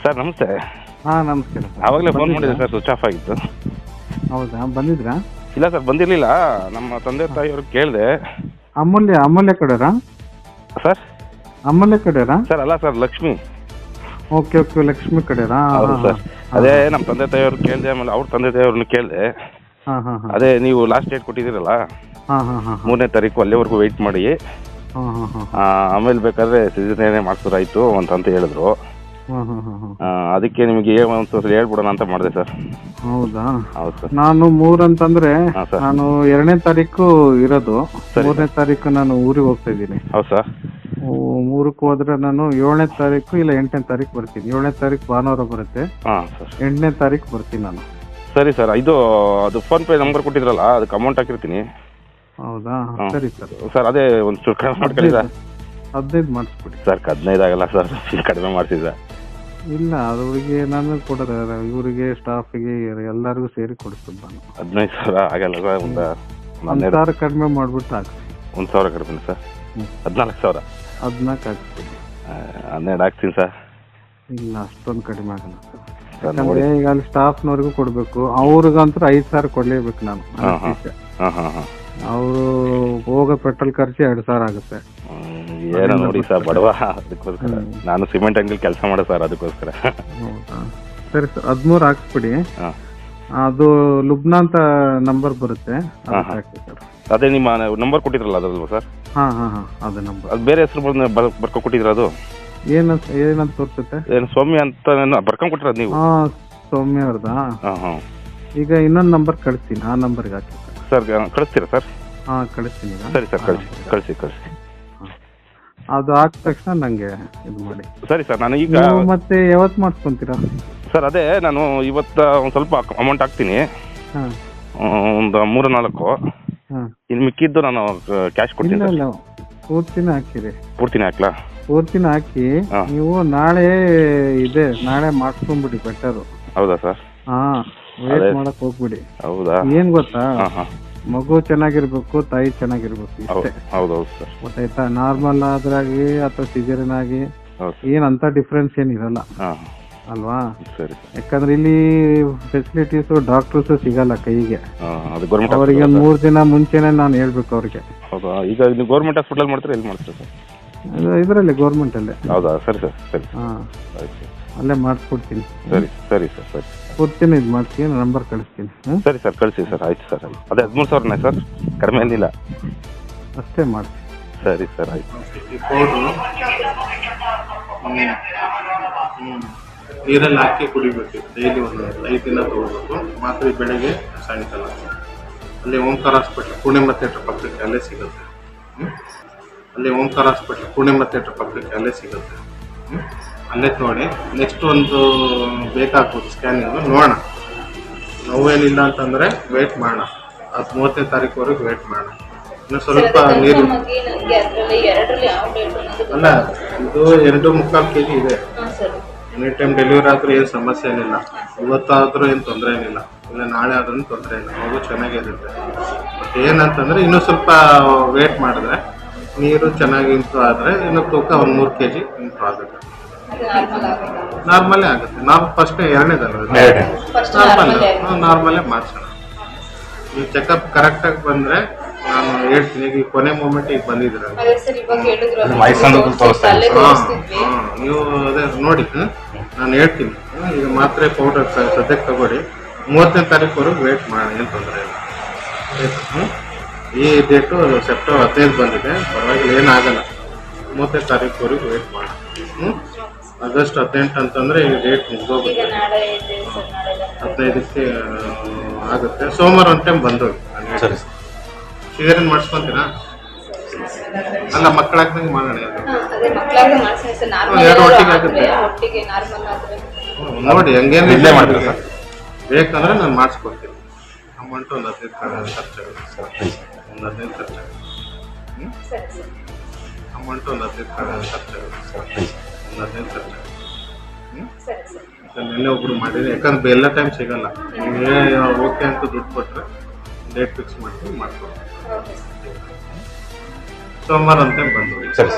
Sir ನಮಸ್ತೆ. ಹಾಂ ನಮಸ್ಕಾರ ಸರ್. ಆವಾಗಲೇ ಫೋನ್ ಮಾಡಿದೆ ಸರ್, ಸ್ವಿಚ್ ಆಫ್ ಆಗಿತ್ತು. ಹೌದಾ, ಬಂದಿದ್ರಾ? ಇಲ್ಲ ಸರ್ ಬಂದಿರಲಿಲ್ಲ. ನಮ್ಮ ತಂದೆ ತಾಯಿಯವ್ರಿಗೆ ಕೇಳಿದೆ. ಅಮೂಲ್ಯ ಕಡೆರಾ ಸರ್? ಅಮೂಲ್ಯ ಕಡೆರಾ ಸರ್ ಅಲ್ಲ sir, Lakshmi. Okay okay, Lakshmi ಕಡೆರಾ? ಹೌದು ಸರ್. ಅದೇ ನಮ್ಮ ತಂದೆ ತಾಯಿಯವ್ರಿಗೆ ಕೇಳಿದೆ, ಆಮೇಲೆ ಅವ್ರ ತಂದೆ ತಾಯಿಯವ್ರನ್ನ ಕೇಳಿದೆ. ಹಾಂ ಹಾಂ ಹಾಂ. ಅದೇ ನೀವು ಲಾಸ್ಟ್ ಡೇಟ್ ಕೊಟ್ಟಿದ್ದೀರಲ್ಲ, ಹಾಂ ಹಾಂ ಹಾಂ 3ನೇ ತಾರೀಕು, ಅಲ್ಲಿವರೆಗೂ ವೆಯ್ಟ್ ಮಾಡಿ, ಹಾಂ ಹಾಂ ಹಾಂ ಆಮೇಲೆ ಬೇಕಾದ್ರೆ ಸಿಜನೇನೆ ಮಾಡ್ಸೋದಾಯ್ತು ಅಂತ ಹೇಳಿದ್ರು. ಹಾಂ ಹಾಂ ಹಾಂ ಹಾಂ. ಅದಕ್ಕೆ ನಿಮಗೆ ಒಂದ್ಸಲ ಹೇಳ್ಬಿಡೋಣ ಅಂತ ಮಾಡಿದೆ ಸರ್. ಹೌದಾ? ಹೌದು ಸರ್. ನಾನು 3 ಅಂತಂದ್ರೆ ಹಾಂ ಸರ್. ನಾನು 2ನೇ ತಾರೀಕು ಇರೋದು. ಸರಿ. 3ನೇ ತಾರೀಕು ನಾನು ಊರಿಗೆ ಹೋಗ್ತಾ ಇದ್ದೀನಿ. ಹೌದು ಸರ್. 3ಕ್ಕೆ ಹೋದ್ರೆ ನಾನು 7ನೇ ತಾರೀಕು ಇಲ್ಲ 8ನೇ ತಾರೀಕು ಬರ್ತೀನಿ. 7ನೇ ತಾರೀಕು ಭಾನುವಾರ ಬರುತ್ತೆ. ಹಾಂ ಸರ್. 8ನೇ ತಾರೀಕು ಬರ್ತೀನಿ ನಾನು. ಸರಿ ಸರ್. ಅದು ಫೋನ್ ಪೇ ನಂಬರ್ ಕೊಟ್ಟಿದ್ರಲ್ಲ, ಅದಕ್ಕೆ ಅಮೌಂಟ್ ಹಾಕಿರ್ತೀನಿ. ಹೌದಾ? ಹಾಂ. ಸರಿ ಸರ್. ಸರ್ ಅದೇ ಒಂದು ಚೂರು ಕಡಿಮೆ ಮಾಡ್ಕೊಳ್ಳಿ ಸರ್. 15 ಮಾಡಿಸ್ಬಿಡಿ ಸರ್ 15 ಆಗಲ್ಲ ಸರ್, ಕಡಿಮೆ ಮಾಡ್ತಿದ್ದೆ. ಇಲ್ಲ, ಅವ್ರಿಗೆ ನಾನು ಕೊಡೋದು, ಇವರಿಗೆ ಸ್ಟಾಫಿಗೆ ಎಲ್ಲರಿಗೂ ಸೇರಿ ಕೊಡಿಸ್ತೀನಿ ನಾನು. 15,000 ಆಗಲ್ಲ ಸರ್. ಒಂದು 1,000 ಕಡಿಮೆ ಮಾಡಿಬಿಟ್ಟು ಹಾಕ್ಸಿ. 1,000 ಕಡಿಮೆ ಸರ್. 14,000. 14 ಹಾಕ್ಸ್ತೀನಿ. 12 ಹಾಕ್ತೀನಿ ಸರ್. ಇಲ್ಲ, ಅಷ್ಟೊಂದು ಕಡಿಮೆ ಆಗಲ್ಲ ಸರ್. ಸರ್ ನೋಡಿ. ಯಾಕಂದ್ರೆ ಈಗ ಅಲ್ಲಿ ಸ್ಟಾಫ್ನವ್ರಿಗೂ ಕೊಡಬೇಕು, ಅವ್ರಿಗಂತೂ 5,000 ಕೊಡಲೇಬೇಕು ನಾನು. ಹಾಂ ಹಾಂ ಹಾಂ ಹಾಂ ಹಾಂ. ಅವರು ಹೋಗೋ ಪೆಟ್ರೋಲ್ ಖರ್ಚು 2,000 ಆಗುತ್ತೆ. ಏನೋ ನೋಡಿ ಸರ್, ಬಡವ, ಅದಕ್ಕೋಸ್ಕರ. ನಾನು ಸಿಮೆಂಟ್ ಅಂಗಡಿ ಕೆಲಸ ಮಾಡೋ ಸರ್, ಅದಕ್ಕೋಸ್ಕರ. ಹೌದಾ? ಸರಿ ಸರ್, 13 ಹಾಕ್ಸ್ಬಿಡಿ. ಹಾಂ. ಅದು ಲುಬ್ನಾ ಅಂತ ನಂಬರ್ ಬರುತ್ತೆ, ಹಾಂ ಹಾಂ. ಹಾಕಿ ಸರ್. ಅದೇ ನಿಮ್ಮ ನಂಬರ್ ಕೊಟ್ಟಿದ್ರಲ್ಲ ಅದಲ್ವ ಸರ್? ಹಾಂ ಹಾಂ ಹಾಂ, ಅದು ನಂಬರ್. ಅದು ಬೇರೆ ಹೆಸರು ಬರ್ಕೊಂಡು ಕೊಟ್ಟಿದ್ರ? ಅದು ಏನಂತ ತೋರಿಸುತ್ತೆ? ಏನು ಸೌಮ್ಯ ಅಂತ ಬರ್ಕೊಂಡು ಕೊಟ್ಟಿರೋದು ನೀವು? ಹಾಂ, ಸೌಮ್ಯ ಅವ್ರದಾ? ಹಾಂ ಹಾಂ. ಈಗ ಇನ್ನೊಂದು ನಂಬರ್ ಕಳಿಸ್ತೀನಿ, ಆ ನಂಬರ್ಗೆ ಹಾಕಿ ಸರ್. ಕಳಿಸ್ತೀರಾ ಸರ್? ಹಾಂ, ಕಳಿಸ್ತೀನಿ ಈಗ. ಸರಿ ಸರ್, ಕಳಿಸಿ. ಅದು ಹಾಕಿದ ತಕ್ಷಣ ನನಗೆ ಇದು ಮಾಡಿ. ಸರಿ ಸರ್. ನಾನು ಈಗ ನೀವು ಮತ್ತೆ ಯಾವತ್ತು ಮಾಡಿಸ್ಕೊಂತೀರಾ ಸರ್? ಅದೇ ನಾನು ಇವತ್ತು ಒಂದು ಸ್ವಲ್ಪ ಅಮೌಂಟ್ ಹಾಕ್ತೀನಿ, ಹಾಂ. ಒಂದು 3-4. ಹಾಂ, ಇನ್ನು ಮಿಕ್ಕಿದ್ದು ನಾನು ಕ್ಯಾಶ್ ಕೊಡ್ತೀನಿ ಇಲ್ಲ ಸರ್. ಇಲ್ಲ, ಪೂರ್ತಿನ ಹಾಕಿರಿ. ಪೂರ್ತಿನೇ ಹಾಕ್ಲಾ? ಪೂರ್ತಿನ ಹಾಕಿ. ಹಾಂ. ನೀವು ನಾಳೆ ಮಾಡಿಸ್ಕೊಂಬಿಡಿ ಬೆಟರು. ಹೌದಾ ಸರ್? ಹಾಂ, ವೇಟ್ ಮಾಡಕ್ ಹೋಗ್ಬಿಡಿ. ಹೌದಾ? ಏನ್ ಗೊತ್ತಾ, ಹಾಂ ಹಾಂ. ಮಗು ಚೆನ್ನಾಗಿರ್ಬೇಕು, ತಾಯಿ ಚೆನ್ನಾಗಿರ್ಬೇಕು, ಇಷ್ಟೇ. ಹೌದು ಸರ್. ಗೊತ್ತಾಯ್ತಾ? ನಾರ್ಮಲ್ ಆದ್ರಾಗಿ ಅಥವಾ ಸಿಜರಿನ್ ಆಗಿ ಹೌದು. ಏನಂತ ಡಿಫ್ರೆನ್ಸ್ ಏನಿರಲ್ಲ ಹಾಂ ಅಲ್ವಾ? ಸರಿ. ಯಾಕಂದ್ರೆ ಇಲ್ಲಿ ಫೆಸಿಲಿಟೀಸ್ ಡಾಕ್ಟರ್ಸ್ ಸಿಗಲ್ಲ ಕೈಗೆ. ಅದು ಗೌರ್ಮೆಂಟ್ ಅವರಿಗೆ 3 ದಿನ ಮುಂಚೆನೆ ನಾನು ಹೇಳ್ಬೇಕು ಅವ್ರಿಗೆ. ಹೌದಾ? ಈಗ ನೀವು ಗೌರ್ಮೆಂಟ್ ಹಾಸ್ಪಿಟಲ್ ಮಾಡ್ತೀರಾ, ಎಲ್ಲಿ ಮಾಡ್ತೀರಾ ಸರ್? ಇದರಲ್ಲಿ ಗೌರ್ಮೆಂಟ್ ಅಲ್ಲೇ. ಹೌದಾ? ಸರಿ ಸರ್. ಸರಿ. ಹಾಂ, ಆಯ್ತು. ಅಲ್ಲೇ ಮಾಡಿಸ್ಕೊಡ್ತೀನಿ. ಸರಿ ಸರಿ ಸರ್. ಸರಿ. ಪೂರ್ತಿನ ಇದು ಮಾಡ್ತೀನಿ, ನಂಬರ್ ಕಳಿಸ್ತೀನಿ. ಸರಿ ಸರ್, ಕಳಿಸಿ ಸರ್. ಆಯ್ತು ಸರ್. ಅದೇ 13,000ನೇ ಸರ್, ಕಡಿಮೆ ಏನಿಲ್ಲ. ಅಷ್ಟೇ ಮಾಡ್ತೀನಿ. ಸರಿ ಸರ್, ಆಯ್ತು. ನೀರಲ್ಲಿ ಹಾಕಿ ಕುಡಿಬೇಕು ಡೈಲಿ. ಒಂದು 5 ದಿನ ತಗೋಬೇಕು. ಮಾತ್ರೆ ಬೆಳಗ್ಗೆ ಸಾಯಂಕಾಲ. ಅಲ್ಲಿ ಓಂಕಾರ ಹಾಸ್ಪಿಟ್ಲ್ ಪೂರ್ಣಿಮಾ ಥಿಯೇಟರ್ ಪಕ್ಕಕ್ಕೆ ಅಲ್ಲೇ ಸಿಗುತ್ತೆ. ಅಲ್ಲಿ ಓಂಕಾರ ಹಾಸ್ಪಿಟ್ಲ್ ಪೂರ್ಣಿಮಾ ಥಿಯೇಟರ್ ಪಕ್ಕಕ್ಕೆ ಅಲ್ಲೇ ಸಿಗುತ್ತೆ. ಅಲ್ಲೇ ತಗೊಳ್ಳಿ. ನೆಕ್ಸ್ಟ್ ಒಂದು ಬೇಕಾಗ್ಬೋದು ಸ್ಕ್ಯಾನಿಂಗು, ನೋಡೋಣ. ನೋವೇನಿಲ್ಲ ಅಂತಂದರೆ ವೆಯ್ಟ್ ಮಾಡೋಣ. ಅದು 30ನೇ ತಾರೀಕುವರೆಗೆ ವೆಯ್ಟ್ ಮಾಡೋಣ. ಇನ್ನು ಸ್ವಲ್ಪ ನೀರು ಅಲ್ಲ, ಇದು 2.25 kg ಇದೆ. ಎನಿ ಟೈಮ್ ಡೆಲಿವರಿ ಆದರೂ ಏನು ಸಮಸ್ಯೆ ಏನಿಲ್ಲ. ಇವತ್ತಾದರೂ ಏನು ತೊಂದರೆ ಏನಿಲ್ಲ, ಇಲ್ಲ ನಾಳೆ ಆದ್ರೂ ತೊಂದರೆ ಇಲ್ಲ. ಮಗು ಚೆನ್ನಾಗಿರುತ್ತೆ. ಬಟ್ ಏನಂತಂದರೆ ಇನ್ನೂ ಸ್ವಲ್ಪ ವೇಟ್ ಮಾಡಿದ್ರೆ, ನೀರು ಚೆನ್ನಾಗಿ ಇಂಪ್ರೂವ್ ಆದರೆ ಇನ್ನೂ ತೂಕ ಒಂದು 3 kg ಇಂಪ್ರೂವ್ ಆಗುತ್ತೆ. ನಾರ್ಮಲೇ ಆಗುತ್ತೆ. ನಾವು ಫಸ್ಟ್ 2ನೇದಲ್ಲ, ನಾರ್ಮಲೇ ಮಾಡಿಸೋಣ. ನೀವು ಚೆಕಪ್ ಕರೆಕ್ಟಾಗಿ ಬಂದರೆ ನಾನು ಹೇಳ್ತೀನಿ. ಈಗ ಕೊನೆ ಮೂಮೆಂಟಿಗೆ ಬಂದಿದ್ದೀರ, ನೀವು ಅದೇ ನೋಡಿ. ನಾನು ಹೇಳ್ತೀನಿ. ಈಗ ಮಾತ್ರೆ ಪೌಡರ್ ಸದ್ಯಕ್ಕೆ ತಗೊಳ್ಳಿ. 30ನೇ ತಾರೀಕುವರೆಗೆ ವೇಟ್ ಮಾಡೋಣ, ಏನು ತೊಂದರೆ ಇಲ್ಲ. ಈ ಡೇಟು ಸೆಪ್ಟೆಂಬರ್ 15 ಬಂದಿದೆ, ಪರವಾಗಿಲ್ಲ, ಏನಾಗಲ್ಲ. 30ನೇ ತಾರೀಕುವರೆಗೆ ವೇಟ್ ಮಾಡೋಣ. ಆಗಸ್ಟ್ 18 ಅಂತಂದರೆ ಈ ಡೇಟ್ ಮುಗಿದೋಗುತ್ತೆ. 15ಕ್ಕೆ ಆಗುತ್ತೆ. ಸೋಮವಾರ ಒಂದು ಟೈಮ್ ಬಂದೋಗಿ. ಸರಿ. ಸಿಜರಿನ್ ಮಾಡಿಸ್ಕೊಂತೀರಾ? ಅಲ್ಲ, ಮಕ್ಕಳಾಗ್ದಂಗೆ ಮಾಡೋಣ. 2 ಒಟ್ಟಿಗೆ ಆಗುತ್ತೆ ನೋಡಿ. ಹಂಗೇನು ಇಲ್ಲೇ ಮಾಡ್ತೀರಾ? ಬೇಕಂದ್ರೆ ನಾನು ಮಾಡಿಸ್ಕೊಡ್ತೀನಿ. ಅಮೌಂಟು ಒಂದು 15 ಖರ್ಚಾಗುತ್ತೆ. ಒಂದು 15 ಖರ್ಚಾಗುತ್ತೆ. ಅಮೌಂಟು ಒಂದು 15 ಖರ್ಚಾಗುತ್ತೆ. ಒಂದು 15 ಖರ್ಚಾಗುತ್ತೆ. ನೆನ್ನೆ ಒಬ್ರು ಮಾಡಿದ್ರೆ, ಯಾಕಂದ್ರೆ ಎಲ್ಲ ಟೈಮ್ ಸಿಗಲ್ಲ. ನೀವು ಓಕೆ ಅಂತ ದುಡ್ಡು ಕೊಟ್ಟರೆ ಡೇಟ್ ಫಿಕ್ಸ್ ಮಾಡ್ಕೊಂಡು ಮಾಡ್ಕೊಡ್ತೀನಿ. ಸೋಮವಾರ ಅಂತ ಬಂದು. ಸರಿ.